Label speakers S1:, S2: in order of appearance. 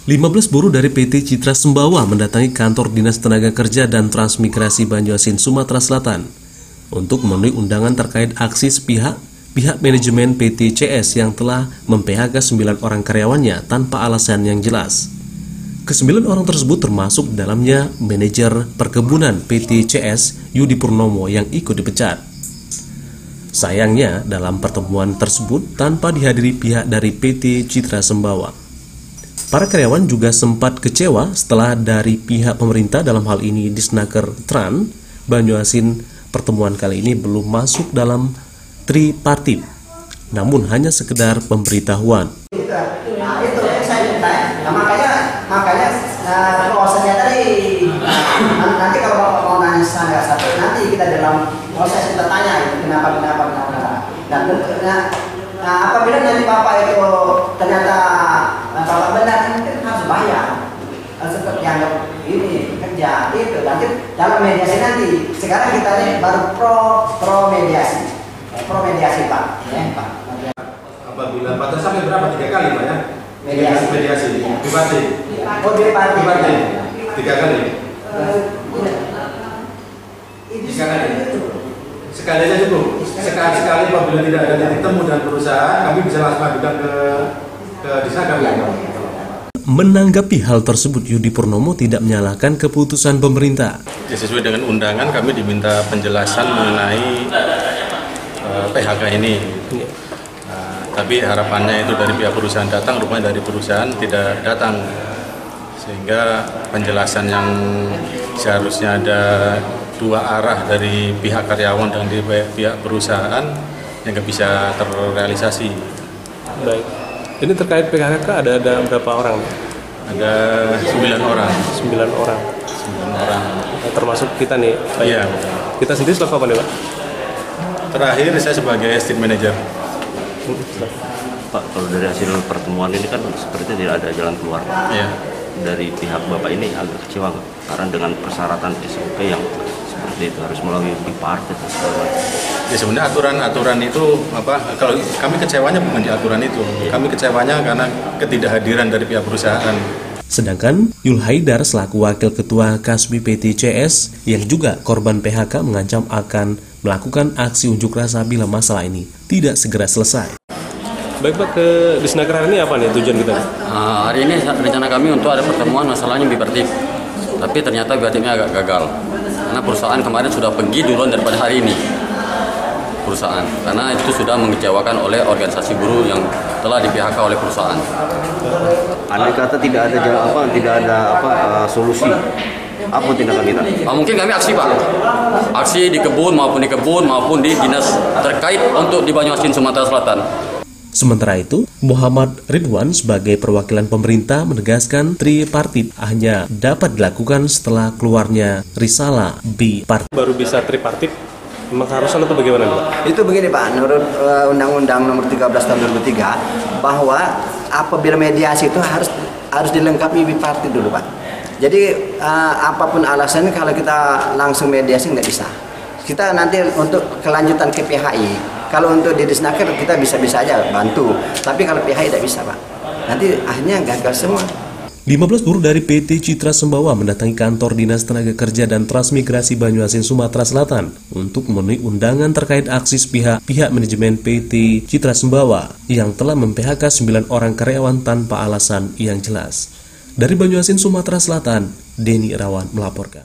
S1: 15 buruh dari PT Citra Sembawa mendatangi kantor Dinas Tenaga Kerja dan Transmigrasi Banyuasin, Sumatera Selatan untuk memenuhi undangan terkait aksi sepihak pihak manajemen PT CS yang telah mem-PHK 9 orang karyawannya tanpa alasan yang jelas. Ke-9 orang tersebut termasuk dalamnya manajer perkebunan PT CS Yudi Purnomo yang ikut dipecat. Sayangnya dalam pertemuan tersebut tanpa dihadiri pihak dari PT Citra Sembawa. Para karyawan juga sempat kecewa setelah dari pihak pemerintah dalam hal ini Disnaker Tran Banyuasin pertemuan kali ini belum masuk dalam tripartit, namun hanya sekedar pemberitahuan.
S2: Nah, itu yang saya minta. Nah, makanya prosesnya tadi nanti kalau Bapak mau nanya standar satu, nanti kita dalam proses kita tanya kenapa. Dan apabila nanti Bapak itu ternyata Bapak benar, mungkin harus bayar. Seperti yang ini kerja itu nanti dalam mediasi nanti. Sekarang kita ini baru pro mediasi Pak. Ya, Pak.
S3: Apabila batas sampai berapa? 3 kali Pak ya? Mediasi. Tripartit.
S2: Oh, tripartit.
S3: 3 kali. Sekali aja cukup. Sekali apabila tidak ada titik temu dan perusahaan, kami bisa langsung ajukan ke Disnaker.
S1: Menanggapi hal tersebut, Yudi Purnomo tidak menyalahkan keputusan pemerintah.
S4: Ya, sesuai dengan undangan kami diminta penjelasan mengenai PHK ini. Tapi harapannya itu dari pihak perusahaan datang, rupanya dari perusahaan tidak datang. Sehingga penjelasan yang seharusnya ada 2 arah dari pihak karyawan dan dari pihak perusahaan yang nggak bisa terrealisasi.
S5: Baik. Ini terkait PHK ada berapa orang?
S4: Ada 9 orang.
S5: 9 orang.
S4: 9 orang.
S5: Termasuk kita nih.
S4: Iya.
S5: Kita sendiri selaku apa nih, Pak?
S4: Terakhir saya sebagai estate manager.
S6: Pak, kalau dari hasil pertemuan ini kan sepertinya tidak ada jalan keluar.
S4: Iya.
S6: Dari pihak Bapak ini agak kecewa nggak? Karena dengan persyaratan SOP yang seperti itu harus melalui tripartit dan segala macam.
S4: Ya sebenarnya aturan itu kalau kami kecewanya bukan di aturan itu. Kami kecewanya karena ketidakhadiran dari pihak perusahaan.
S1: Sedangkan Yul Haidar selaku Wakil Ketua Kasbi PT CS yang juga korban PHK mengancam akan melakukan aksi unjuk rasa bila masalah ini tidak segera selesai.
S5: Baik Pak, ke Disnaker hari ini apa nih tujuan kita?
S7: Hari ini rencana kami untuk ada pertemuan masalahnya bipartit. Tapi ternyata bipartitnya agak gagal. Karena perusahaan kemarin sudah pergi duluan daripada hari ini. Perusahaan, karena itu sudah mengecewakan oleh organisasi buruh yang telah di-PHK oleh perusahaan.
S6: Andai kata tidak ada solusi, apa tindakan kita?
S7: Mungkin kami aksi Pak, aksi di kebun maupun di dinas terkait untuk di Banyuasin, Sumatera Selatan.
S1: Sementara itu, Muhammad Ridwan sebagai perwakilan pemerintah menegaskan tripartit hanya dapat dilakukan setelah keluarnya risalah bipartit.
S5: Baru bisa tripartit, memang keharusan atau bagaimana Pak?
S2: Itu begini Pak, menurut Undang-Undang Nomor 13 Tahun 2003 bahwa apabila mediasi itu harus dilengkapi bipartit dulu Pak. Jadi apapun alasannya kalau kita langsung mediasi nggak bisa. Kita nanti untuk kelanjutan ke PHI. Kalau untuk di Disnaker kita bisa-bisa aja bantu, tapi kalau PHI tidak bisa Pak. Nanti akhirnya gagal semua.
S1: 15 buruh dari PT Citra Sembawa mendatangi kantor Dinas Tenaga Kerja dan Transmigrasi Banyuasin, Sumatera Selatan untuk memenuhi undangan terkait aksi pihak manajemen PT Citra Sembawa yang telah mem-PHK 9 orang karyawan tanpa alasan yang jelas. Dari Banyuasin, Sumatera Selatan, Denny Irawan melaporkan.